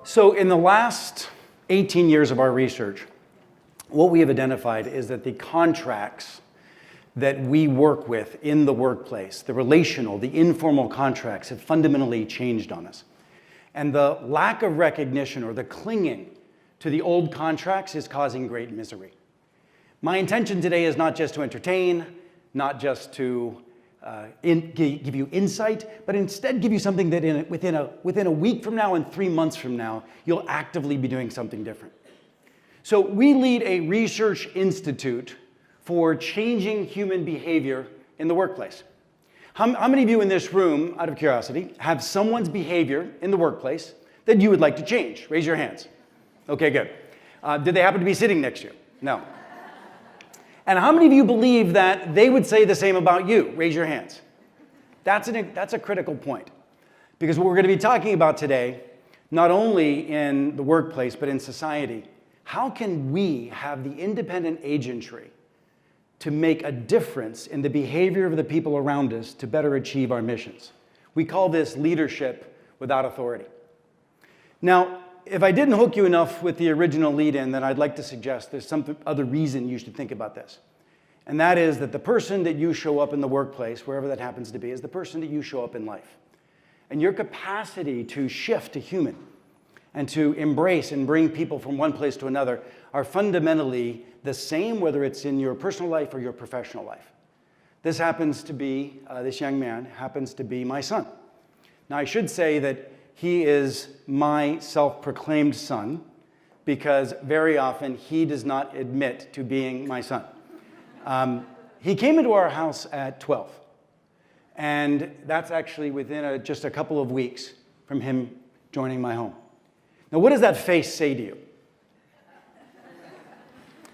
So in the last 18 years of our research, what we have identified is that the contracts that we work with in the workplace, the relational, the informal contracts, have fundamentally changed on us. And the lack of recognition or the clinging to the old contracts is causing great misery. My intention today is not just to entertain, not just to give you insight, but instead give you something that within a week from now and 3 months from now, you'll actively be doing something different. So we lead a research institute for changing human behavior in the workplace. How many of you in this room, out of curiosity, have someone's behavior in the workplace that you would like to change? Raise your hands. Okay, good. Did they happen to be sitting next to you? No. And how many of you believe that they would say the same about you? Raise your hands. That's a critical point. Because what we're going to be talking about today, not only in the workplace, but in society, how can we have the independent agentry to make a difference in the behavior of the people around us to better achieve our missions? We call this leadership without authority. Now, if I didn't hook you enough with the original lead-in, then I'd like to suggest there's some other reason you should think about this. And that is that the person that you show up in the workplace, wherever that happens to be, is the person that you show up in life. And your capacity to shift to human and to embrace and bring people from one place to another are fundamentally the same, whether it's in your personal life or your professional life. This happens to be, this young man happens to be my son. Now, I should say that he is my self-proclaimed son because very often he does not admit to being my son. He came into our house at 12, and that's actually within just a couple of weeks from him joining my home. Now, what does that face say to you?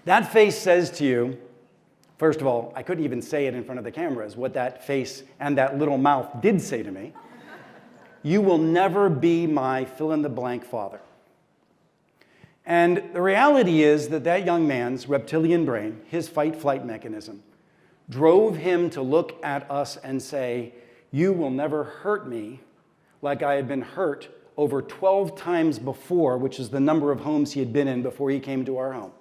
That face says to you, first of all, I couldn't even say it in front of the cameras, what that face and that little mouth did say to me. You will never be my fill-in-the-blank father. And the reality is that that young man's reptilian brain, his fight-flight mechanism, drove him to look at us and say, you will never hurt me like I had been hurt over 12 times before, which is the number of homes he had been in before he came to our home.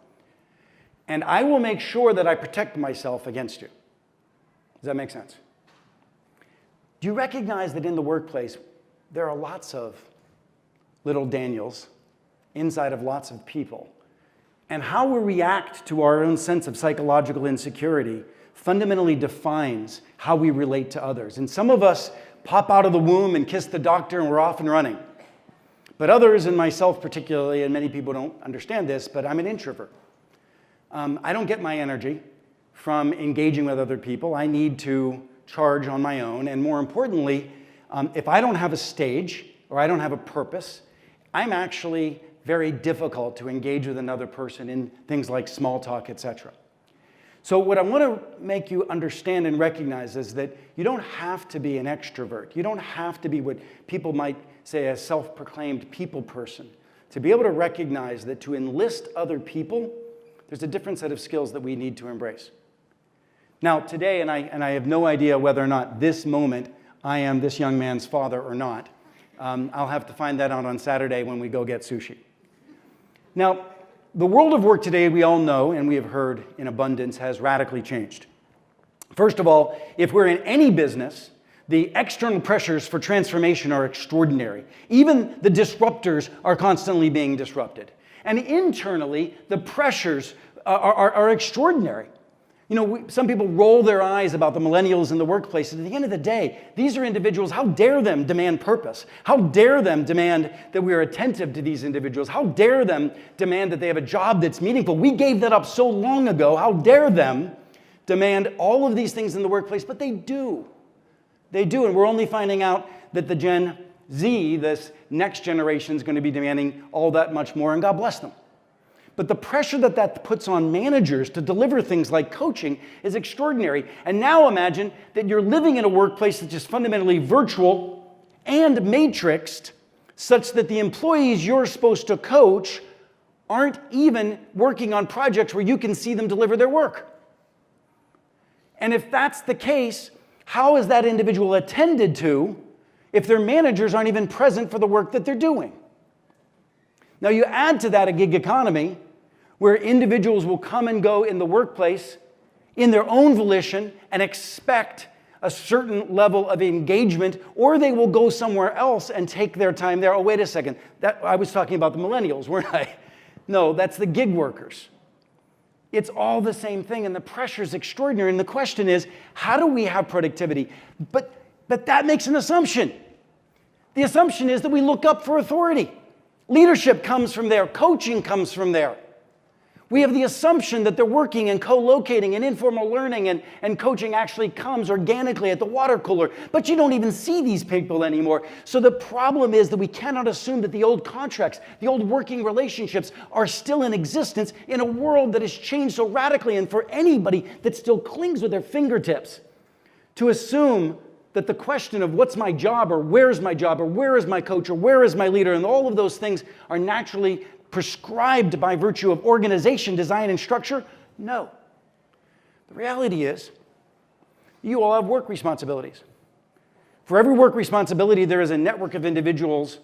And I will make sure that I protect myself against you. Does that make sense? Do you recognize that in the workplace, there are lots of little Daniels inside of lots of people? And how we react to our own sense of psychological insecurity fundamentally defines how we relate to others. And some of us pop out of the womb and kiss the doctor and we're off and running. But others, and myself particularly, and many people don't understand this, but I'm an introvert. I don't get my energy from engaging with other people. I need to charge on my own. And more importantly, if I don't have a stage or I don't have a purpose, I'm actually very difficult to engage with another person in things like small talk, etc. So what I want to make you understand and recognize is that you don't have to be an extrovert. You don't have to be what people might say a self-proclaimed people person to be able to recognize that to enlist other people, there's a different set of skills that we need to embrace. Now today, and I have no idea whether or not this moment I am this young man's father or not. I'll have to find that out on Saturday when we go get sushi. Now, the world of work today, we all know, and we have heard in abundance, has radically changed. First of all, if we're in any business, the external pressures for transformation are extraordinary. Even the disruptors are constantly being disrupted. And internally, the pressures are extraordinary. You know, some people roll their eyes about the millennials in the workplace. And at the end of the day, these are individuals. How dare them demand purpose? How dare them demand that we are attentive to these individuals? How dare them demand that they have a job that's meaningful? We gave that up so long ago. How dare them demand all of these things in the workplace? But they do. They do. And we're only finding out that the Gen Z, this next generation, is going to be demanding all that much more. And God bless them. But the pressure that puts on managers to deliver things like coaching is extraordinary. And now imagine that you're living in a workplace that's just fundamentally virtual and matrixed, such that the employees you're supposed to coach aren't even working on projects where you can see them deliver their work. And if that's the case, how is that individual attended to if their managers aren't even present for the work that they're doing? Now you add to that a gig economy where individuals will come and go in the workplace in their own volition and expect a certain level of engagement, or they will go somewhere else and take their time there. Oh, wait a second. I was talking about the millennials, weren't I? No, that's the gig workers. It's all the same thing, and the pressure is extraordinary. And the question is, how do we have productivity? But that makes an assumption. The assumption is that we look up for authority. Leadership comes from there. Coaching comes from there. We have the assumption that they're working and co-locating and informal learning and coaching actually comes organically at the water cooler. But you don't even see these people anymore. So the problem is that we cannot assume that the old contracts, the old working relationships are still in existence in a world that has changed so radically. And for anybody that still clings with their fingertips to assume that the question of what's my job or where is my coach or where is my leader and all of those things are naturally prescribed by virtue of organization, design, and structure? No. The reality is, you all have work responsibilities. For every work responsibility, there is a network of individuals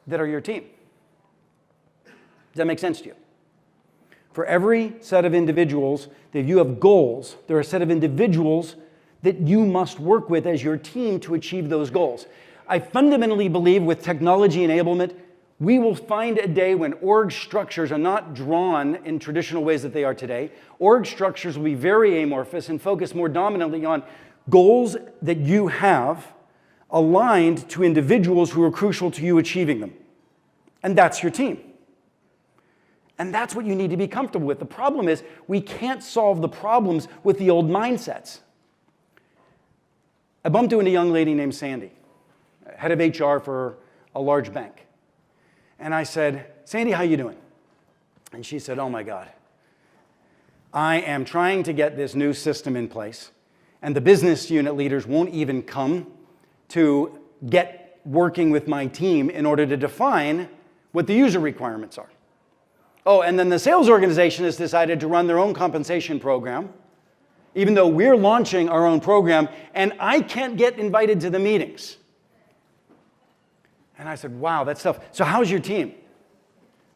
that are your team. Does that make sense to you? For every set of individuals that you have goals, there are a set of individuals that you must work with as your team to achieve those goals. I fundamentally believe with technology enablement, we will find a day when org structures are not drawn in traditional ways that they are today. Org structures will be very amorphous and focus more dominantly on goals that you have aligned to individuals who are crucial to you achieving them. And that's your team. And that's what you need to be comfortable with. The problem is we can't solve the problems with the old mindsets. I bumped into a young lady named Sandy, head of HR for a large bank. And I said, Sandy, how you doing? And she said, oh my God, I am trying to get this new system in place, and the business unit leaders won't even come to get working with my team in order to define what the user requirements are. Oh, and then the sales organization has decided to run their own compensation program, even though we're launching our own program, and I can't get invited to the meetings. And I said, wow, that's tough. So how's your team?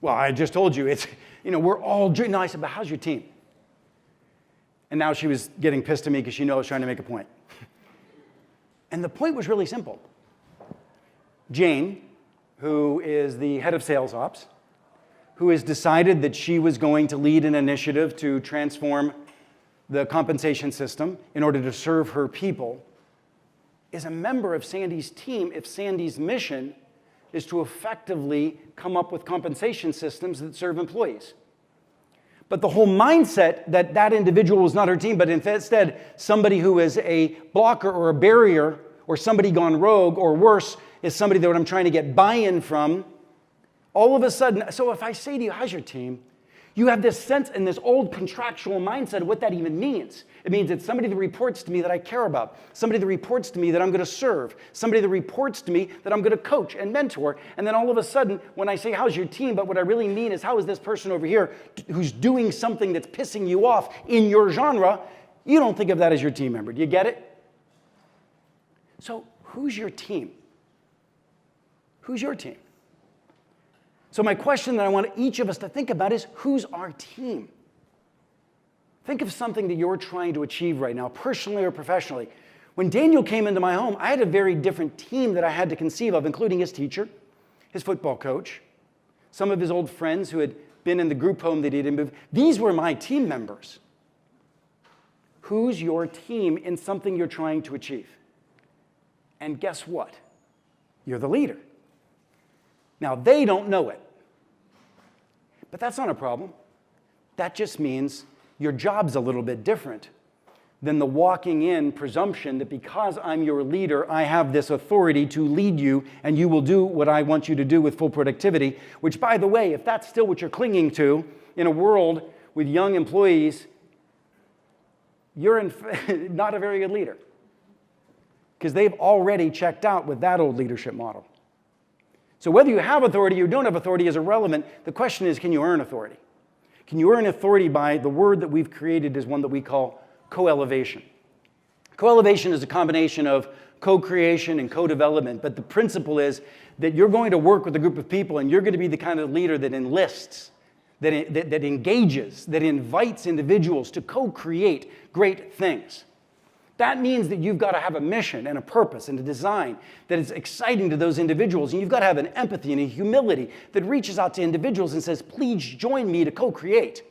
Well, I just told you, it's, we're all, no, I said, but how's your team? And now she was getting pissed at me because she knew I was trying to make a point. And the point was really simple. Jane, who is the head of sales ops, who has decided that she was going to lead an initiative to transform the compensation system in order to serve her people, is a member of Sandy's team if Sandy's mission is to effectively come up with compensation systems that serve employees. But the whole mindset that that individual was not her team, but instead somebody who is a blocker or a barrier or somebody gone rogue or worse is somebody that I'm trying to get buy-in from, all of a sudden, so if I say to you, how's your team? You have this sense and this old contractual mindset of what that even means. It means it's somebody that reports to me that I care about, somebody that reports to me that I'm going to serve, somebody that reports to me that I'm going to coach and mentor. And then all of a sudden, when I say, how's your team? But what I really mean is, how is this person over here who's doing something that's pissing you off in your genre? You don't think of that as your team member. Do you get it? So who's your team? Who's your team? So my question that I want each of us to think about is, who's our team? Think of something that you're trying to achieve right now, personally or professionally. When Daniel came into my home, I had a very different team that I had to conceive of, including his teacher, his football coach, some of his old friends who had been in the group home that he had moved. These were my team members. Who's your team in something you're trying to achieve? And guess what? You're the leader. Now, they don't know it. But that's not a problem. That just means your job's a little bit different than the walking in presumption that because I'm your leader, I have this authority to lead you and you will do what I want you to do with full productivity, which, by the way, if that's still what you're clinging to in a world with young employees, you're not a very good leader because they've already checked out with that old leadership model. So whether you have authority or don't have authority is irrelevant. The question is, can you earn authority? Can you earn authority by the word that we've created is one that we call co-elevation. Co-elevation is a combination of co-creation and co-development, but the principle is that you're going to work with a group of people and you're going to be the kind of leader that enlists, that engages, that invites individuals to co-create great things. That means that you've got to have a mission and a purpose and a design that is exciting to those individuals. And you've got to have an empathy and a humility that reaches out to individuals and says, please join me to co-create.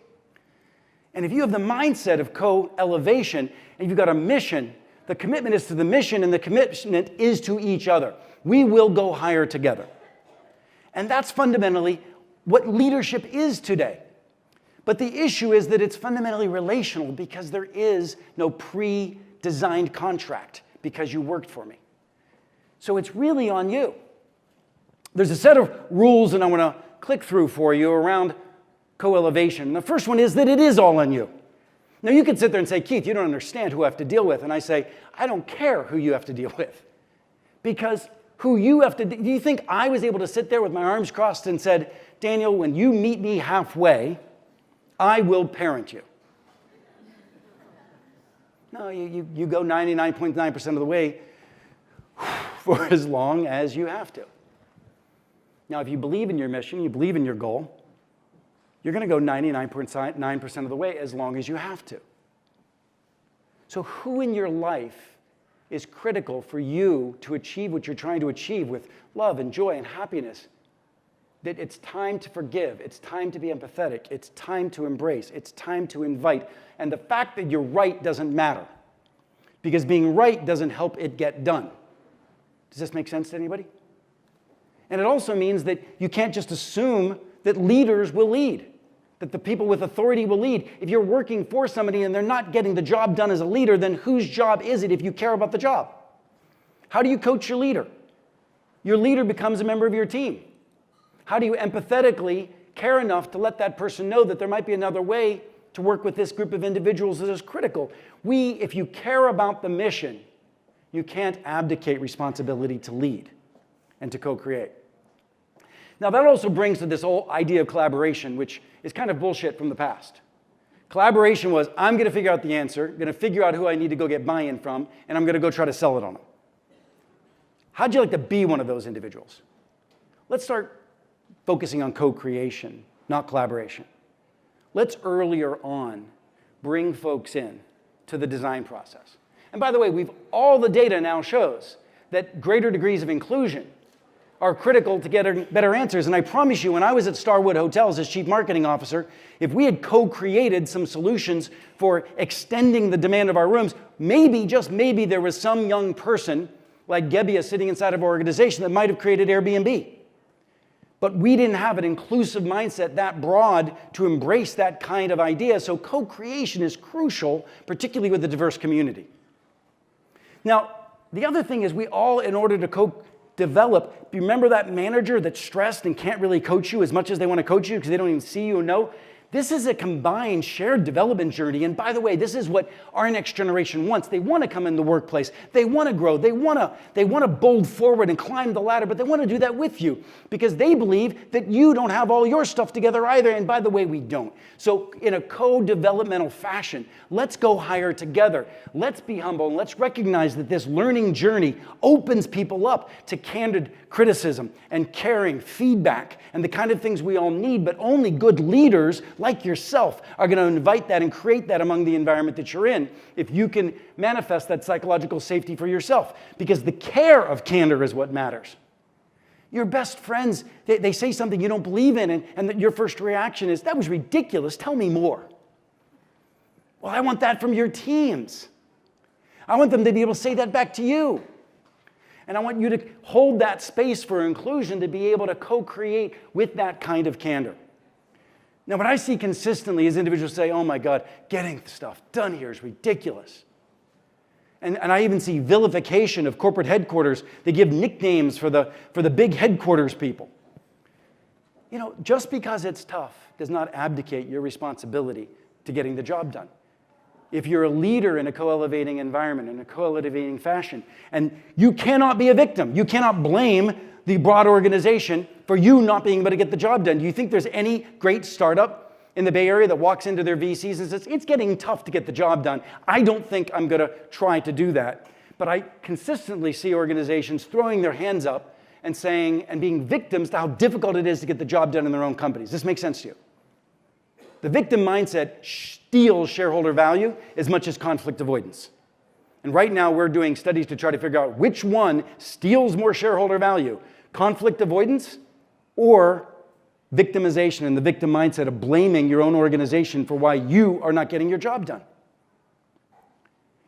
And if you have the mindset of co-elevation and you've got a mission, the commitment is to the mission and the commitment is to each other. We will go higher together. And that's fundamentally what leadership is today. But the issue is that it's fundamentally relational because there is no pre-designed contract because you worked for me. So it's really on you. There's a set of rules, and I want to click through for you around co-elevation. The first one is that it is all on you. Now you could sit there and say, Keith, you don't understand who I have to deal with. And I say, I don't care who you have to deal with. Because who you have to, do you think I was able to sit there with my arms crossed and said, Daniel, when you meet me halfway, I will parent you? No, you go 99.9% of the way for as long as you have to. Now, if you believe in your mission, you believe in your goal, you're going to go 99.9% of the way as long as you have to. So who in your life is critical for you to achieve what you're trying to achieve with love and joy and happiness? That it's time to forgive, it's time to be empathetic, it's time to embrace, it's time to invite. And the fact that you're right doesn't matter, because being right doesn't help it get done. Does this make sense to anybody? And it also means that you can't just assume that leaders will lead, that the people with authority will lead. If you're working for somebody and they're not getting the job done as a leader, then whose job is it if you care about the job? How do you coach your leader? Your leader becomes a member of your team. How do you empathetically care enough to let that person know that there might be another way to work with this group of individuals that is critical? If you care about the mission, you can't abdicate responsibility to lead and to co-create. Now that also brings to this whole idea of collaboration, which is kind of bullshit from the past. Collaboration was, I'm going to figure out the answer, going to figure out who I need to go get buy-in from, and I'm going to go try to sell it on them. How'd you like to be one of those individuals? Let's start focusing on co-creation, not collaboration. Let's earlier on bring folks in to the design process. And by the way, all the data now shows that greater degrees of inclusion are critical to get better answers. And I promise you, when I was at Starwood Hotels as chief marketing officer, if we had co-created some solutions for extending the demand of our rooms, maybe, just maybe, there was some young person like Gebbia sitting inside of our organization that might have created Airbnb. But we didn't have an inclusive mindset that broad to embrace that kind of idea. So co-creation is crucial, particularly with a diverse community. Now, the other thing is we all, in order to co-develop, do you remember that manager that's stressed and can't really coach you as much as they want to coach you because they don't even see you and know? This is a combined shared development journey. And by the way, this is what our next generation wants. They want to come in the workplace. They want to grow. They want to bold forward and climb the ladder, but they want to do that with you because they believe that you don't have all your stuff together either. And by the way, we don't. So in a co-developmental fashion, let's go higher together. Let's be humble and let's recognize that this learning journey opens people up to candid criticism and caring feedback and the kind of things we all need, but only good leaders like yourself are going to invite that and create that among the environment that you're in if you can manifest that psychological safety for yourself. Because the care of candor is what matters. Your best friends, they say something you don't believe in and that your first reaction is, that was ridiculous, tell me more. Well, I want that from your teams. I want them to be able to say that back to you. And I want you to hold that space for inclusion to be able to co-create with that kind of candor. Now, what I see consistently is individuals say, oh my God, getting stuff done here is ridiculous. And I even see vilification of corporate headquarters. They give nicknames for the big headquarters people. You know, just because it's tough does not abdicate your responsibility to getting the job done. If you're a leader in a co-elevating environment, in a co-elevating fashion, and you cannot be a victim, you cannot blame the broad organization for you not being able to get the job done. Do you think there's any great startup in the Bay Area that walks into their VCs and says, it's getting tough to get the job done. I don't think I'm going to try to do that. But I consistently see organizations throwing their hands up and saying, and being victims to how difficult it is to get the job done in their own companies. Does this make sense to you? The victim mindset steals shareholder value as much as conflict avoidance. And right now we're doing studies to try to figure out which one steals more shareholder value, conflict avoidance or victimization and the victim mindset of blaming your own organization for why you are not getting your job done.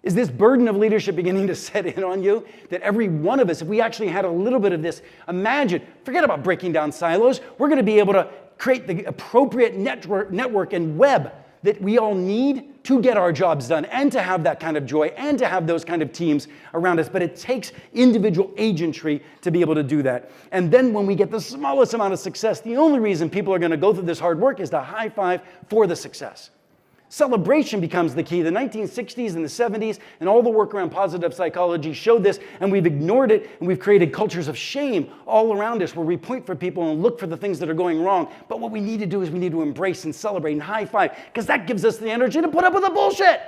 Is this burden of leadership beginning to set in on you? That every one of us, if we actually had a little bit of this, imagine, forget about breaking down silos, we're going to be able to create the appropriate network and web that we all need to get our jobs done and to have that kind of joy and to have those kind of teams around us. But it takes individual agentry to be able to do that. And then when we get the smallest amount of success, the only reason people are going to go through this hard work is to high five for the success. Celebration becomes the key. The 1960s and the 70s and all the work around positive psychology showed this, and we've ignored it, and we've created cultures of shame all around us where we point for people and look for the things that are going wrong. But what we need to do is we need to embrace and celebrate and high five, because that gives us the energy to put up with the bullshit.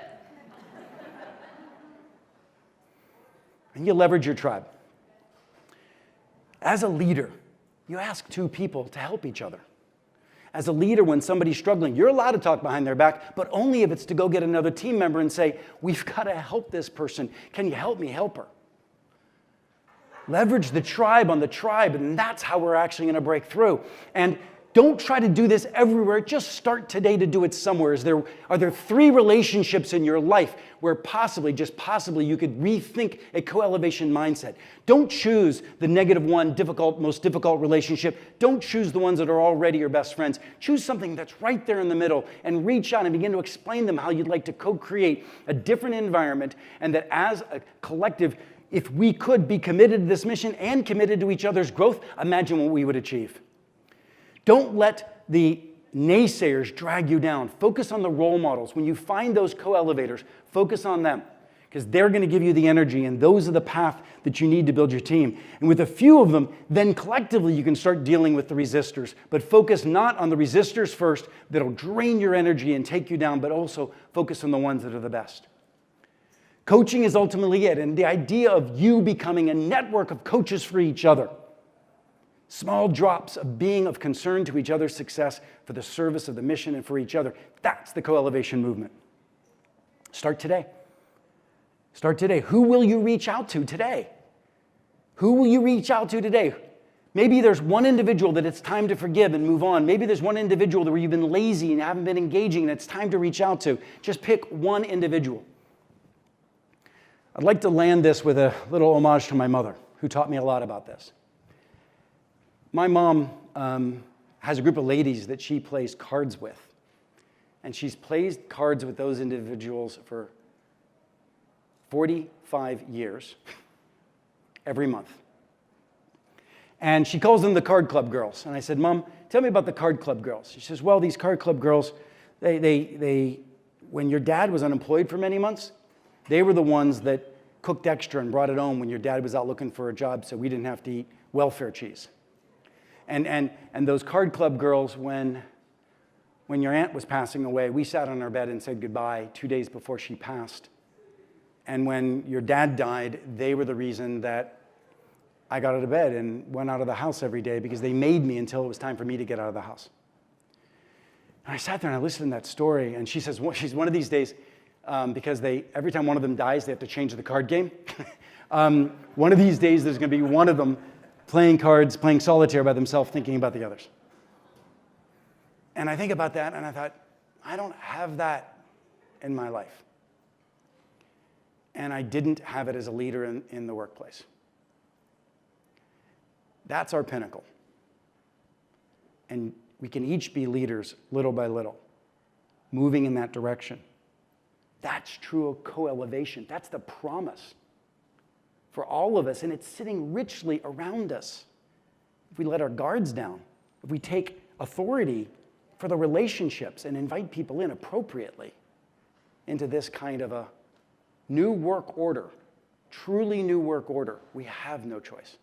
And you leverage your tribe. As a leader, you ask two people to help each other. As a leader, when somebody's struggling, you're allowed to talk behind their back, but only if it's to go get another team member and say, we've got to help this person. Can you help me help her? Leverage the tribe on the tribe, and that's how we're actually going to break through. And don't try to do this everywhere. Just start today to do it somewhere. Are there 3 relationships in your life where possibly, just possibly, you could rethink a co-elevation mindset? Don't choose the negative one, most difficult relationship. Don't choose the ones that are already your best friends. Choose something that's right there in the middle and reach out and begin to explain to them how you'd like to co-create a different environment, and that as a collective, if we could be committed to this mission and committed to each other's growth, imagine what we would achieve. Don't let the naysayers drag you down. Focus on the role models. When you find those co-elevators, focus on them, because they're going to give you the energy, and those are the path that you need to build your team. And with a few of them, then collectively you can start dealing with the resistors. But focus not on the resistors first that'll drain your energy and take you down, but also focus on the ones that are the best. Coaching is ultimately it, and the idea of you becoming a network of coaches for each other. Small drops of being of concern to each other's success for the service of the mission and for each other. That's the co-elevation movement. Start today. Start today. Who will you reach out to today? Who will you reach out to today? Maybe there's one individual that it's time to forgive and move on. Maybe there's one individual where you've been lazy and haven't been engaging and it's time to reach out to. Just pick one individual. I'd like to land this with a little homage to my mother, who taught me a lot about this. My mom has a group of ladies that she plays cards with. And she's played cards with those individuals for 45 years, every month. And she calls them the card club girls. And I said, Mom, tell me about the card club girls. She says, well, these card club girls, they when your dad was unemployed for many months, they were the ones that cooked extra and brought it home when your dad was out looking for a job so we didn't have to eat welfare cheese. And those card club girls, when your aunt was passing away, we sat on our bed and said goodbye 2 days before she passed. And when your dad died, they were the reason that I got out of bed and went out of the house every day, because they made me until it was time for me to get out of the house. And I sat there and I listened to that story, and she says, well, she's one of these days, because every time one of them dies, they have to change the card game. One of these days, there's going to be one of them playing cards, playing solitaire by themselves, thinking about the others. And I think about that, and I thought, I don't have that in my life. And I didn't have it as a leader in the workplace. That's our pinnacle. And we can each be leaders little by little, moving in that direction. That's true of co-elevation. That's the promise for all of us, and it's sitting richly around us. If we let our guards down, if we take authority for the relationships and invite people in appropriately into this kind of a new work order, truly new work order, we have no choice.